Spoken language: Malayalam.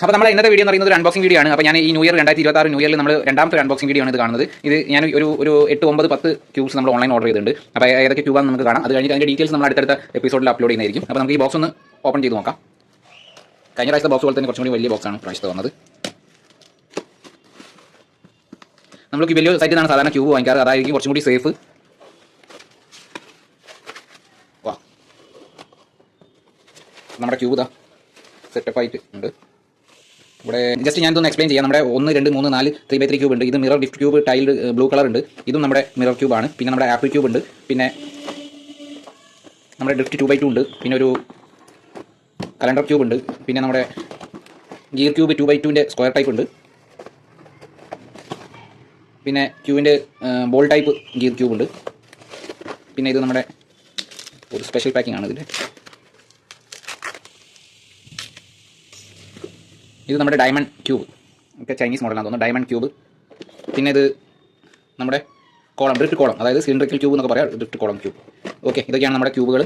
അപ്പോൾ നമ്മുടെ ഇന്നത്തെ വീഡിയോ എന്ന് പറയുന്നത് ഒരു അൺബോക്സിംഗ് വീഡിയോ ആണ്. അപ്പോൾ ഞാൻ ഈ ന്യൂ ഇയർ 2026 ന്യൂ ഇയറിൽ നമ്മൾ രണ്ടാമത്തെ അൺബോക്സിംഗ് വീഡിയോ ആണ് ഇത് കാണുന്നത്. ഇത് ഞാൻ ഒരു 8, 9, 10 ക്യൂബ്സ് നമ്മൾ ഓൺലൈൻ ഓർഡർ ചെയ്തിട്ടുണ്ട്. അപ്പോൾ ഏതൊക്കെ ക്യൂബാണെന്ന് നമുക്ക് കാണാം. അത് കഴിഞ്ഞിട്ട് അതിൻ്റെ ഡീറ്റെയിൽസ് നമ്മൾ അടുത്തടുത്ത എപ്പിസോഡിൽ അപ്ലോഡ് ചെയ്യുന്നതായിരിക്കും. അപ്പോൾ നമുക്ക് ഈ ബോക്സ് ഒന്ന് ഓപ്പൺ ചെയ്ത് നോക്കാം. കഴിഞ്ഞ പ്രാവശ്യത്തെ ബോക്സ് പോലെ തന്നെ കുറച്ചും കൂടി വലിയ ബോക്സാണ് പ്രാവശ്യത്തെ വന്നത്. നമുക്ക് വലിയ സൈറ്റിൽ നിന്നാണ് സാധാരണ ക്യൂബ് വാങ്ങിക്കാറ്, അതായിരിക്കും കുറച്ചും കൂടി സേഫ്. വാ, നമ്മുടെ ക്യൂബ് ഇതാ സെറ്റപ്പ് ആയിട്ട് ഉണ്ട്. ഇവിടെ ജസ്റ്റ് ഞാനിതൊന്ന് എക്സ്പ്ലെയിൻ ചെയ്യാം. നമ്മുടെ 1, 2, 3, 4 3x3 ക്യൂബ് ഉണ്ട്. ഇത് mirror gift cube tailed blue colour ഉണ്ട്. ഇതും നമ്മുടെ മിറർ ക്യൂബാണ്. പിന്നെ നമ്മുടെ ആപ്പിൾ ക്യൂബ് ഉണ്ട്. പിന്നെ നമ്മുടെ ഡ്രിഫ്റ്റ് 2x2 ഉണ്ട്. പിന്നെ ഒരു കലണ്ടർ ക്യൂബ് ഉണ്ട്. പിന്നെ നമ്മുടെ ഗിയർ ക്യൂബ് 2x2ൻ്റെ സ്ക്വയർ ടൈപ്പ് ഉണ്ട്. പിന്നെ ക്യൂബിൻ്റെ ബോൾ ടൈപ്പ് ഗിയർ ക്യൂബ് ഉണ്ട്. പിന്നെ ഇത് നമ്മുടെ ഒരു സ്പെഷ്യൽ പാക്കിംഗ് ആണ് ഇതിൻ്റെ. ഇത് നമ്മുടെ ഡയമണ്ട് ക്യൂബ്, ഒക്കെ ചൈനീസ് മോഡലാണെന്ന് തോന്നുന്നു. Diamond cube. പിന്നെ ഇത് നമ്മുടെ കോളം, ഡ്രിഫ്റ്റ് കോളം, അതായത് സിലിണ്ടറിക്കൽ ക്യൂബ് എന്നൊക്കെ പറയാം, ഡ്രിഫ്റ്റ് കോളം ക്യൂബ്. ഓക്കെ, ഇതൊക്കെയാണ് നമ്മുടെ ക്യൂബുകൾ.